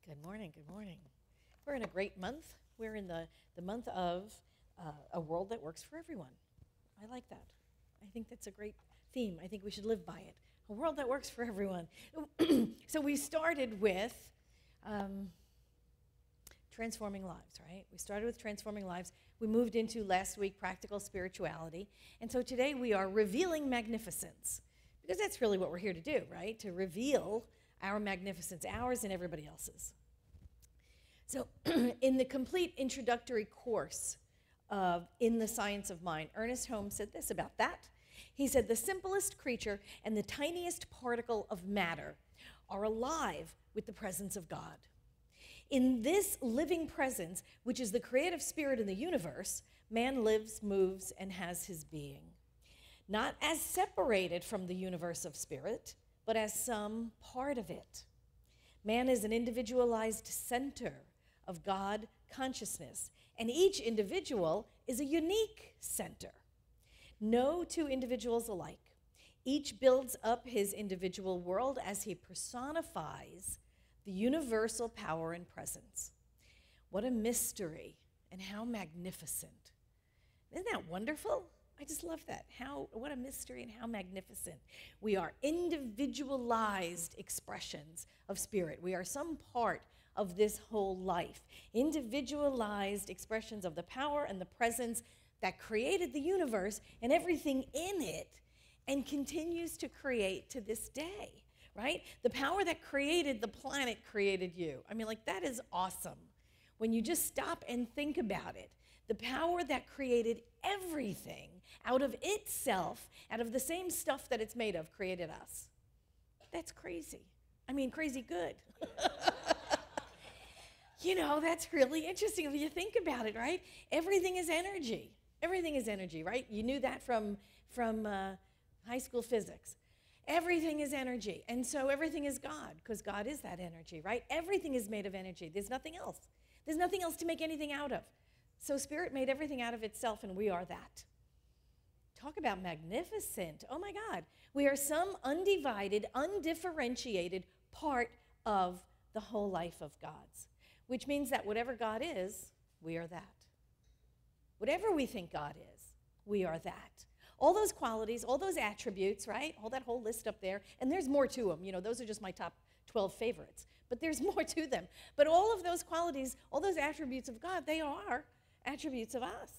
Good morning, good morning. We're in a great month. We're in the month of a world that works for everyone. I like that. I think that's a great theme. I think we should live by it. A world that works for everyone. So we started with transforming lives, right? We started with transforming lives. We moved into last week practical spirituality. And so today we are revealing magnificence. Because that's really what we're here to do, right? To reveal our magnificence, ours and everybody else's. So in the complete introductory course of In the Science of Mind, Ernest Holmes said this about that. He said, the simplest creature and the tiniest particle of matter are alive with the presence of God. In this living presence, which is the creative spirit in the universe, man lives, moves, and has his being. Not as separated from the universe of spirit, but as some part of it. Man is an individualized center of God consciousness, and each individual is a unique center. No two individuals alike. Each builds up his individual world as he personifies the universal power and presence. What a mystery, and how magnificent. Isn't that wonderful? I just love that. What a mystery and how magnificent. We are individualized expressions of spirit. We are some part of this whole life. Individualized expressions of the power and the presence that created the universe and everything in it and continues to create to this day, right? The power that created the planet created you. I mean, like, that is awesome. When you just stop and think about it, the power that created everything out of itself, out of the same stuff that it's made of, created us. That's crazy. I mean, crazy good. You know, that's really interesting if you think about it, right? Everything is energy. Everything is energy, right? You knew that from high school physics. Everything is energy, and so everything is God, because God is that energy, right? Everything is made of energy. There's nothing else. There's nothing else to make anything out of. So Spirit made everything out of itself, and we are that. Talk about magnificent. Oh, my God. We are some undivided, undifferentiated part of the whole life of God's, which means that whatever God is, we are that. Whatever we think God is, we are that. All those qualities, all those attributes, right? All that whole list up there, and there's more to them. You know, those are just my top 12 favorites, but there's more to them. But all of those qualities, all those attributes of God, they are attributes of us.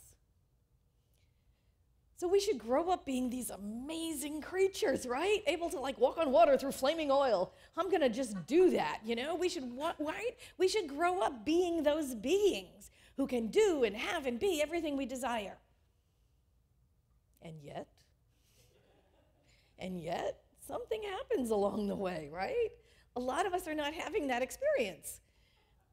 So we should grow up being these amazing creatures, right? Able to, like, walk on water through flaming oil. I'm going to just do that, you know? We should, right? We should grow up being those beings who can do and have and be everything we desire. And yet, something happens along the way, right? A lot of us are not having that experience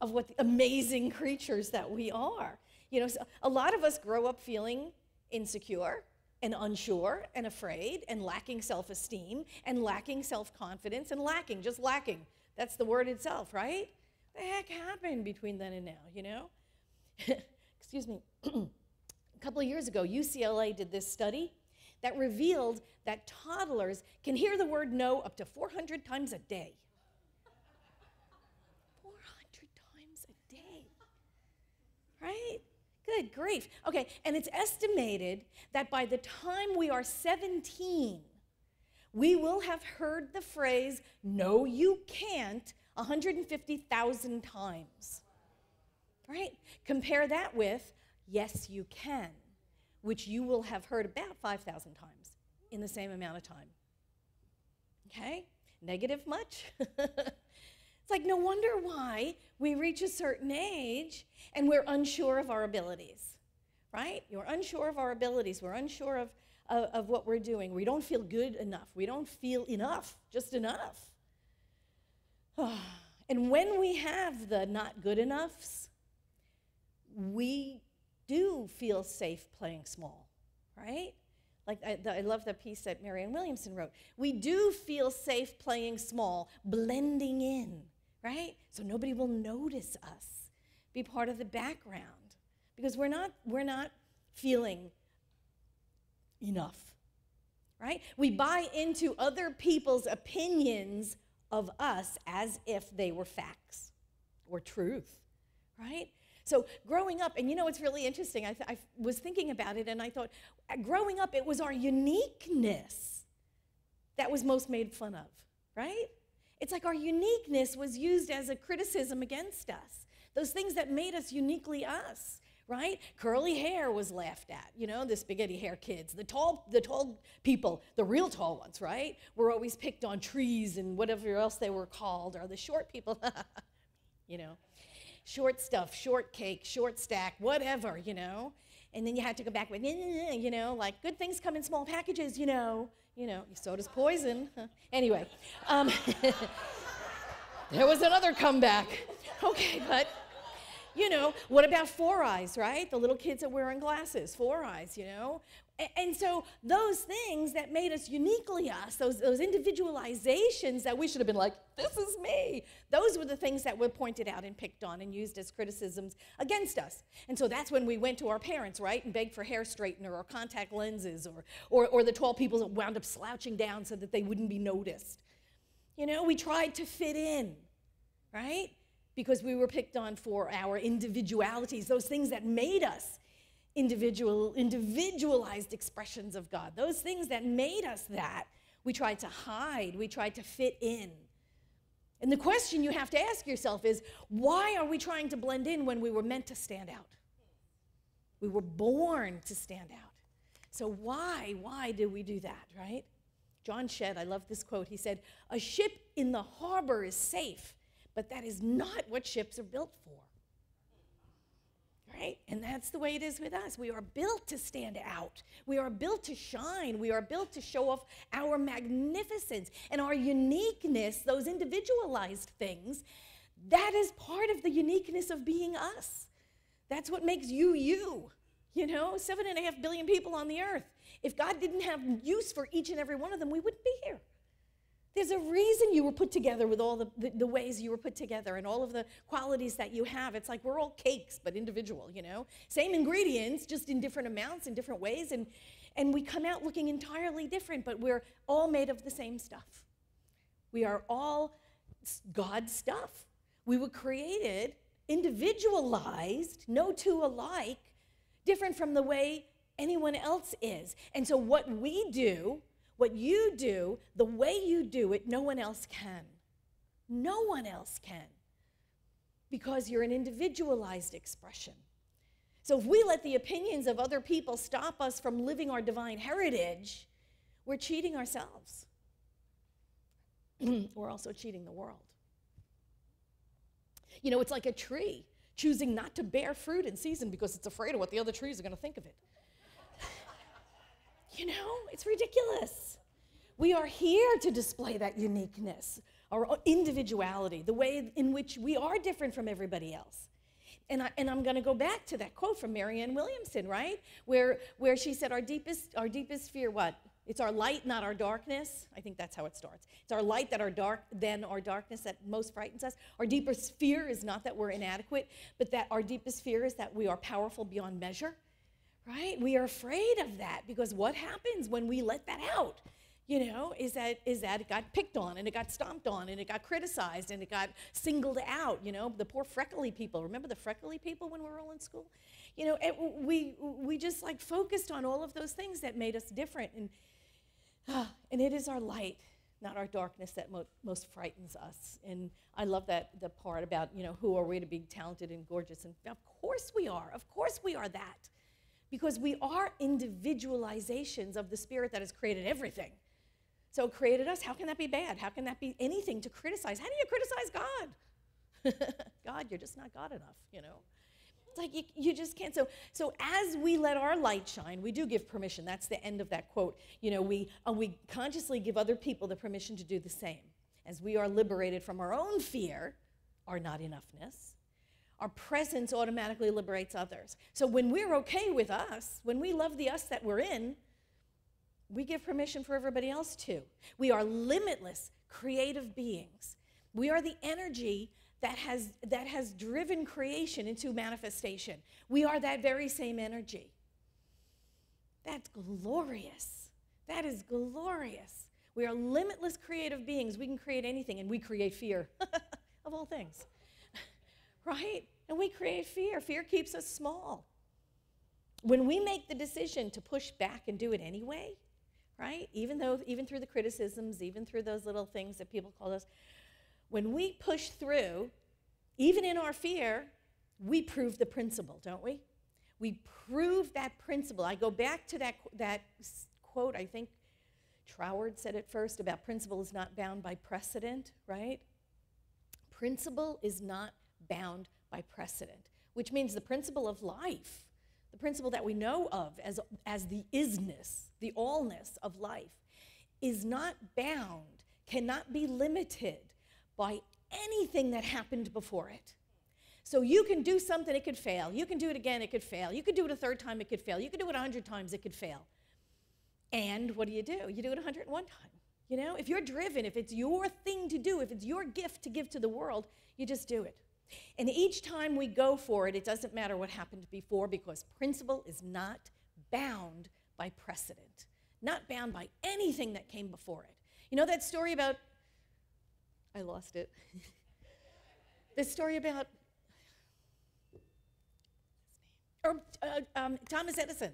of what the amazing creatures that we are. You know, so a lot of us grow up feeling insecure and unsure and afraid and lacking self-esteem and lacking self-confidence and just lacking. That's the word itself, right? The heck happened between then and now, you know? Excuse me. A couple of years ago, UCLA did this study that revealed that toddlers can hear the word no up to 400 times a day. 400 times a day, right? Good grief. Okay, and it's estimated that by the time we are 17, we will have heard the phrase, no, you can't, 150,000 times, right? Compare that with, yes, you can, which you will have heard about 5,000 times in the same amount of time. Okay? Negative much? It's like, no wonder why we reach a certain age and we're unsure of our abilities, right? You're unsure of our abilities. We're unsure of what we're doing. We don't feel good enough. We don't feel enough, just enough. And when we have the not good enoughs, we do feel safe playing small, right? Like, I love the piece that Marianne Williamson wrote. We do feel safe playing small, blending in, right? So nobody will notice us, be part of the background, because we're not feeling enough, right? We buy into other people's opinions of us as if they were facts. or truth, right? So growing up, and you know, it's really interesting. I was thinking about it, and I thought, growing up, it was our uniqueness that was most made fun of, right? It's like our uniqueness was used as a criticism against us. Those things that made us uniquely us, right? Curly hair was laughed at, you know, the spaghetti hair kids. The tall people, the real tall ones, right, were always picked on, trees and whatever else they were called, or the short people, you know. Short stuff, short cake, short stack, whatever, you know. And then you had to go back with, you know, like good things come in small packages, you know, so does poison. Anyway, there was another comeback. Okay, but, you know, what about Four Eyes, right? The little kids that wearing glasses, Four Eyes, you know. And so those things that made us uniquely us, those individualizations that we should have been like, this is me, those were the things that were pointed out and picked on and used as criticisms against us. And so that's when we went to our parents, right, and begged for hair straightener or contact lenses, or the tall people that wound up slouching down so that they wouldn't be noticed. You know, we tried to fit in, right, because we were picked on for our individualities, those things that made us individualized expressions of God. Those things that made us that, we tried to hide, we tried to fit in. And the question you have to ask yourself is, why are we trying to blend in when we were meant to stand out? We were born to stand out. So why do we do that, right? John Shedd, I love this quote, he said, "A ship in the harbor is safe, but that is not what ships are built for." Right? And that's the way it is with us. We are built to stand out. We are built to shine. We are built to show off our magnificence and our uniqueness, those individualized things. That is part of the uniqueness of being us. That's what makes you, you. You know, 7.5 billion people on the earth. If God didn't have use for each and every one of them, we wouldn't be here. There's a reason you were put together with all the ways you were put together and all of the qualities that you have. It's like we're all cakes, but individual, you know? Same ingredients, just in different amounts, in different ways, and we come out looking entirely different, but we're all made of the same stuff. We are all God's stuff. We were created, individualized, no two alike, different from the way anyone else is. And so what we do, what you do, the way you do it, no one else can. No one else can. Because you're an individualized expression. So if we let the opinions of other people stop us from living our divine heritage, we're cheating ourselves. We're also cheating the world. You know, it's like a tree choosing not to bear fruit in season because it's afraid of what the other trees are going to think of it. You know, it's ridiculous. We are here to display that uniqueness, our individuality, the way in which we are different from everybody else. And I'm going to go back to that quote from Marianne Williamson, right? Where she said, our deepest fear, what? It's our light, not our darkness. I think that's how it starts. It's our light that our darkness that most frightens us. Our deepest fear is not that we're inadequate, but that our deepest fear is that we are powerful beyond measure. Right? We are afraid of that because what happens when we let that out, you know, is that it got picked on and it got stomped on and it got criticized and it got singled out, you know, the poor freckly people. Remember the freckly people when we were all in school? You know, we just like focused on all of those things that made us different. And it is our light, not our darkness, that most frightens us. And I love the part about, you know, who are we to be talented and gorgeous? And of course we are. Of course we are that. Because we are individualizations of the Spirit that has created everything. So it created us. How can that be bad? How can that be anything to criticize? How do you criticize God? God, you're just not God enough, you know. It's like you just can't. So as we let our light shine, we do give permission. That's the end of that quote. You know, we consciously give other people the permission to do the same. As we are liberated from our own fear, our not enoughness, our presence automatically liberates others. So when we're okay with us, when we love the us that we're in, we give permission for everybody else too. We are limitless, creative beings. We are the energy that has driven creation into manifestation. We are that very same energy. That's glorious. That is glorious. We are limitless creative beings. We can create anything, and we create fear of all things. right? And we create fear. Fear keeps us small. When we make the decision to push back and do it anyway, right? Even through the criticisms, even through those little things that people call us, when we push through, even in our fear, we prove the principle, don't we? We prove that principle. I go back to that quote, I think Troward said it first, about principle is not bound by precedent, right? Principle is not bound by precedent, which means the principle of life, the principle that we know of as the isness, the allness of life, is not bound, cannot be limited by anything that happened before it. So you can do something, it could fail. You can do it again, it could fail. You could do it a third time, it could fail. You could do it 100 times, it could fail. And what do? You do it 101 times. You know, if you're driven, if it's your thing to do, if it's your gift to give to the world, you just do it. And each time we go for it, it doesn't matter what happened before, because principle is not bound by precedent, not bound by anything that came before it. You know that story about, I lost it. The story about Thomas Edison.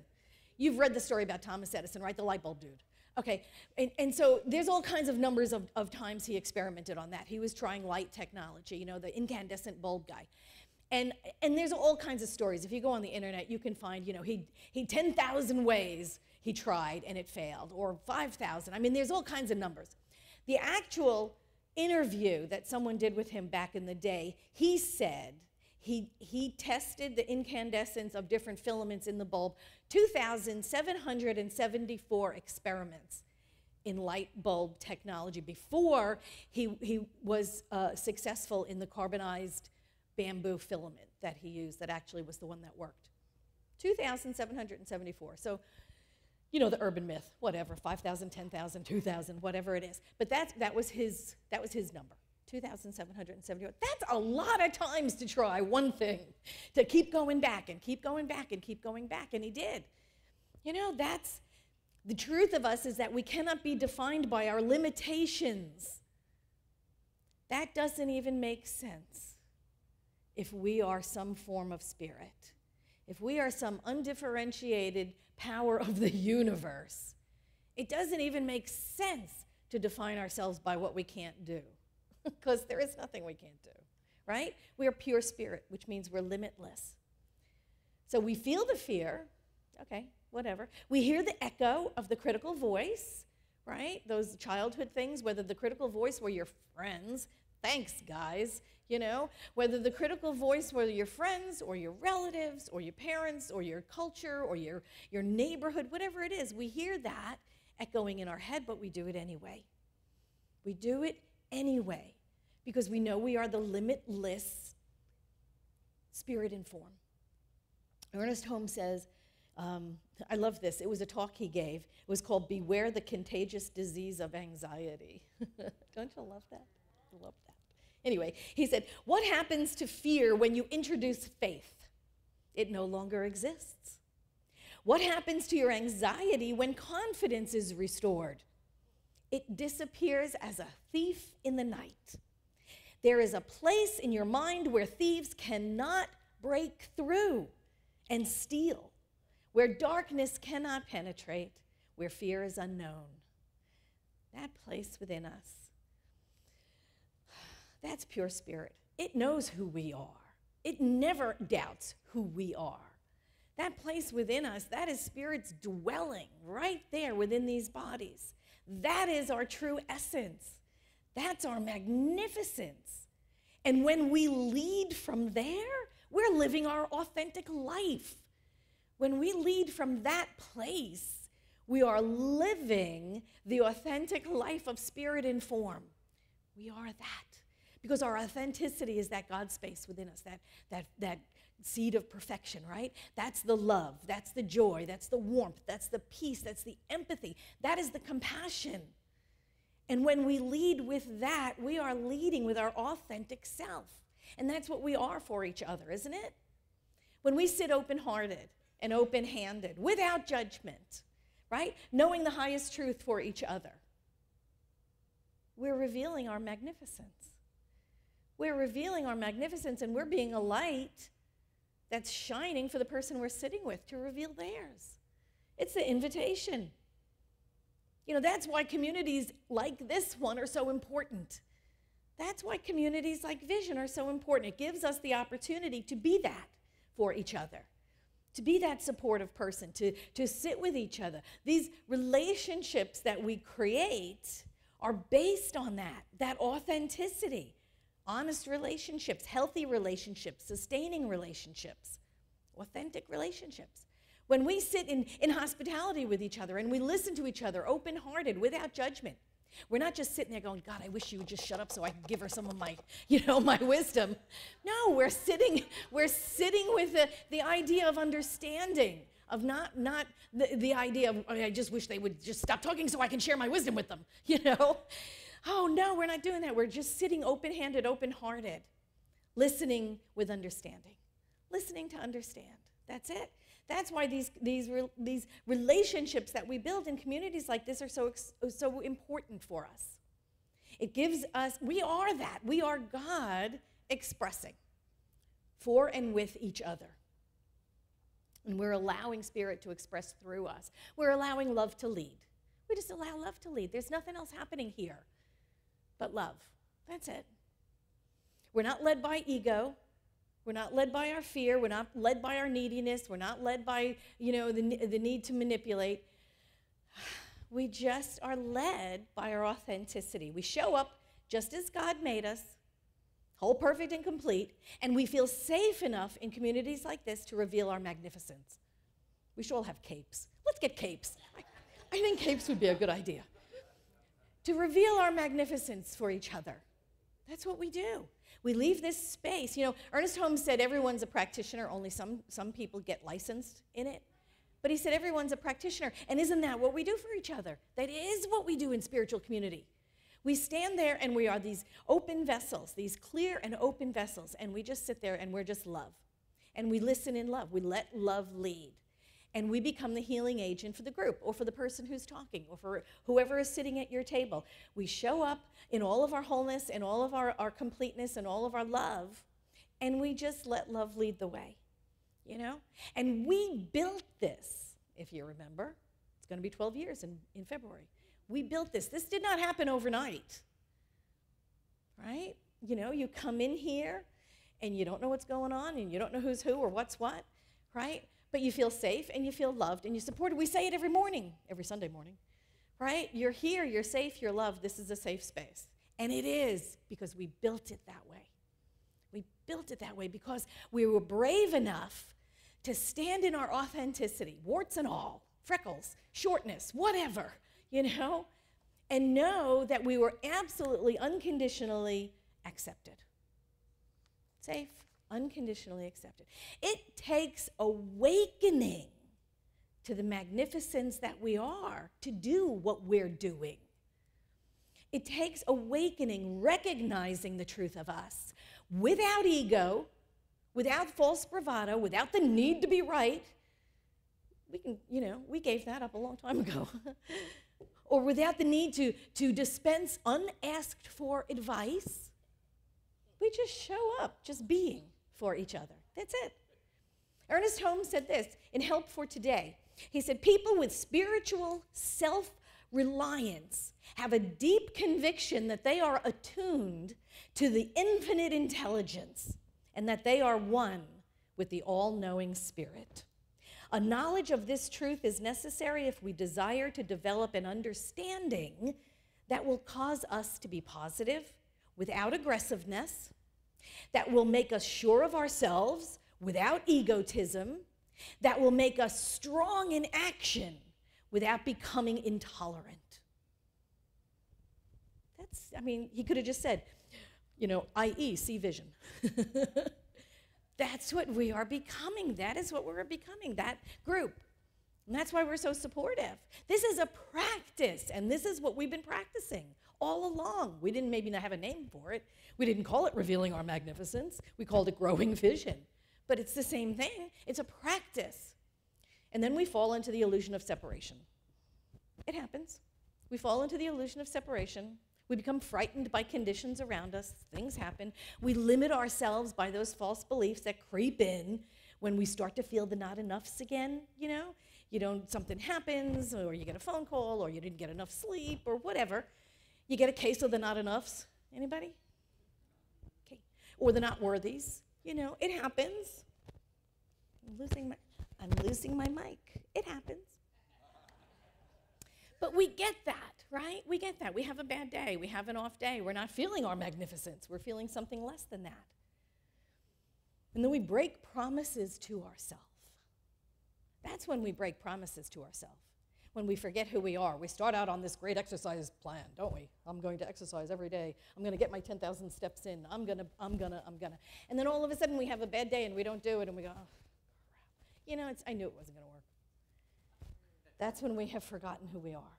You've read the story about Thomas Edison, right? The light bulb dude. Okay, and so there's all kinds of numbers of times he experimented on that. He was trying light technology, you know, the incandescent bulb guy. And there's all kinds of stories. If you go on the internet, you can find, you know, he 10,000 ways he tried and it failed, or 5,000. I mean, there's all kinds of numbers. The actual interview that someone did with him back in the day, he said he tested the incandescence of different filaments in the bulb, 2,774 experiments in light bulb technology before he was successful in the carbonized bamboo filament that he used, that actually was the one that worked. 2,774. So, you know, the urban myth, whatever, 5,000, 10,000, 2,000, whatever it is. But that was his number. 2,771. That's a lot of times to try one thing, to keep going back and keep going back and keep going back, and he did. You know, that's the truth of us, is that we cannot be defined by our limitations. That doesn't even make sense if we are some form of spirit. If we are some undifferentiated power of the universe, it doesn't even make sense to define ourselves by what we can't do. Because there is nothing we can't do, right? We are pure spirit, which means we're limitless. So we feel the fear, okay, whatever. We hear the echo of the critical voice, right? Those childhood things, whether the critical voice were your friends, thanks guys, you know, whether the critical voice were your friends or your relatives or your parents or your culture or your neighborhood, whatever it is, we hear that echoing in our head, but we do it anyway. We do it anyway, because we know we are the limitless spirit in form. Ernest Holmes says, I love this. It was a talk he gave. It was called Beware the Contagious Disease of Anxiety. Don't you love that? I love that. Anyway, he said, what happens to fear when you introduce faith? It no longer exists. What happens to your anxiety when confidence is restored? It disappears as a thief in the night. There is a place in your mind where thieves cannot break through and steal, where darkness cannot penetrate, where fear is unknown. That place within us, that's pure spirit. It knows who we are. It never doubts who we are. That place within us, that is spirit's dwelling right there within these bodies. That is our true essence. That's our magnificence. And when we lead from there, we're living our authentic life. When we lead from that place, we are living the authentic life of spirit in form. We are that. Because our authenticity is that God space within us, that seed of perfection, right? That's the love, that's the joy, that's the warmth, that's the peace, that's the empathy, that is the compassion. And when we lead with that, we are leading with our authentic self. And that's what we are for each other, isn't it? When we sit open-hearted and open-handed, without judgment, right? Knowing the highest truth for each other, we're revealing our magnificence. We're revealing our magnificence, and we're being a light that's shining for the person we're sitting with to reveal theirs. It's the invitation. You know, that's why communities like this one are so important. That's why communities like Vision are so important. It gives us the opportunity to be that for each other, to be that supportive person, to sit with each other. These relationships that we create are based on that authenticity. Honest relationships, healthy relationships, sustaining relationships, authentic relationships. When we sit in hospitality with each other and we listen to each other open-hearted, without judgment, we're not just sitting there going, God, I wish you would just shut up so I can give her some of my, my wisdom. No, we're sitting with the idea of understanding, of not the idea of, I just wish they would just stop talking so I can share my wisdom with them, Oh, no, we're not doing that. We're just sitting open-handed, open-hearted, listening with understanding, listening to understand. That's it. That's why these relationships that we build in communities like this are so important for us. It gives us, we are that. We are God expressing for and with each other. And we're allowing Spirit to express through us. We're allowing love to lead. We just allow love to lead. There's nothing else happening here but love. That's it. We're not led by ego. We're not led by our fear. We're not led by our neediness. We're not led by, the need to manipulate. We just are led by our authenticity. We show up just as God made us, whole, perfect, and complete, and we feel safe enough in communities like this to reveal our magnificence. We should all have capes. Let's get capes. I think capes would be a good idea. To reveal our magnificence for each other. That's what we do. We leave this space. Ernest Holmes said everyone's a practitioner, only some people get licensed in it. But he said everyone's a practitioner. And isn't that what we do for each other? That is what we do in spiritual community. We stand there and we are these open vessels, these clear and open vessels, and we just sit there and we're just love. And we listen in love. We let love lead. And we become the healing agent for the group or for the person who's talking or for whoever is sitting at your table. We show up in all of our wholeness and all of our completeness and all of our love, and we just let love lead the way, And we built this, if you remember. It's going to be 12 years in February. We built this. This did not happen overnight, right? You come in here, and you don't know what's going on, and you don't know who's who or what's what, right? But you feel safe, and you feel loved, and you're supported. We say it every morning, every Sunday morning, right? You're here, you're safe, you're loved. This is a safe space. And it is because we built it that way. We built it that way because we were brave enough to stand in our authenticity, warts and all, freckles, shortness, whatever, and know that we were absolutely unconditionally accepted. Safe. Unconditionally accepted. It takes awakening to the magnificence that we are to do what we're doing. It takes awakening, recognizing the truth of us without ego, without false bravado, without the need to be right. We gave that up a long time ago. Or without the need to dispense unasked for advice. We just show up, just being for each other. That's it. Ernest Holmes said this in Help for Today. He said, people with spiritual self-reliance have a deep conviction that they are attuned to the infinite intelligence and that they are one with the all-knowing Spirit. A knowledge of this truth is necessary if we desire to develop an understanding that will cause us to be positive without aggressiveness, that will make us sure of ourselves without egotism, that will make us strong in action without becoming intolerant. He could have just said, i.e., see vision. That's what we are becoming. That is what we're becoming, that group. And that's why we're so supportive. This is a practice, and this is what we've been practicing all along. We didn't maybe not have a name for it. We didn't call it revealing our magnificence. We called it growing vision. But it's the same thing. It's a practice. And then we fall into the illusion of separation. It happens. We fall into the illusion of separation. We become frightened by conditions around us. Things happen. We limit ourselves by those false beliefs that creep in when we start to feel the not enoughs again, you know? Something happens, or you get a phone call, or you didn't get enough sleep, or whatever. You get a case of the not enoughs. Anybody? Okay. Or the not worthies. It happens. I'm losing my mic. It happens. But we get that, right? We get that. We have a bad day. We have an off day. We're not feeling our magnificence. We're feeling something less than that. And then we break promises to ourselves. That's when we break promises to ourselves. When we forget who we are. We start out on this great exercise plan, don't we? I'm going to exercise every day. I'm going to get my 10,000 steps in. I'm gonna. And then all of a sudden we have a bad day and we don't do it and we go, oh, crap. I knew it wasn't going to work. That's when we have forgotten who we are.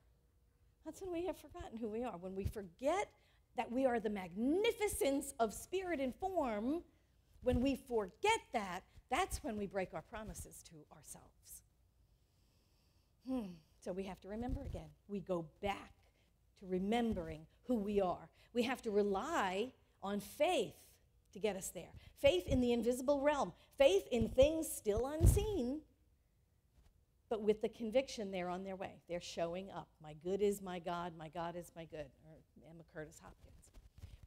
That's when we have forgotten who we are. When we forget that we are the magnificence of spirit and form, when we forget that, that's when we break our promises to ourselves. So we have to remember again. We go back to remembering who we are. We have to rely on faith to get us there. Faith in the invisible realm. Faith in things still unseen, but with the conviction they're on their way. They're showing up. My good is my God is my good. Or Emma Curtis Hopkins.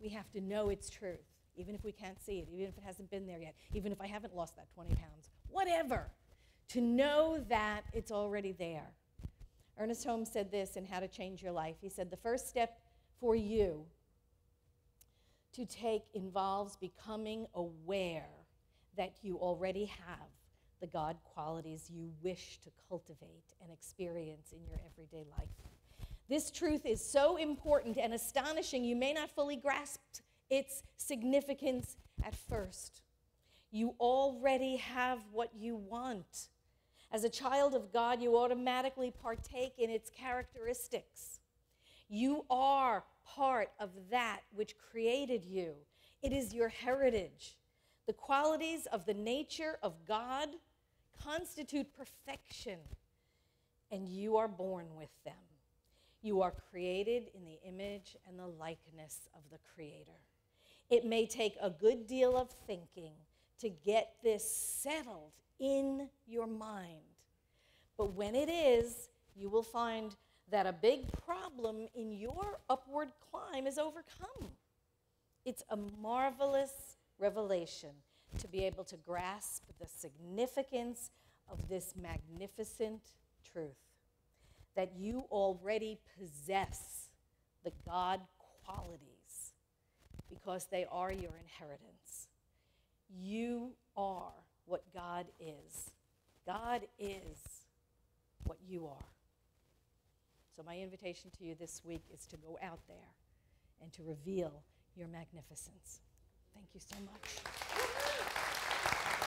We have to know it's truth, even if we can't see it, even if it hasn't been there yet, even if I haven't lost that 20 pounds, whatever. To know that it's already there. Ernest Holmes said this in How to Change Your Life. He said, the first step for you to take involves becoming aware that you already have the God qualities you wish to cultivate and experience in your everyday life. This truth is so important and astonishing, you may not fully grasp its significance at first. You already have what you want. As a child of God, you automatically partake in its characteristics. You are part of that which created you. It is your heritage. The qualities of the nature of God constitute perfection, and you are born with them. You are created in the image and the likeness of the Creator. It may take a good deal of thinking to get this settled in your mind. But when it is, you will find that a big problem in your upward climb is overcome. It's a marvelous revelation to be able to grasp the significance of this magnificent truth, that you already possess the God qualities because they are your inheritance. You are what God is. God is what you are. So my invitation to you this week is to go out there and to reveal your magnificence. Thank you so much.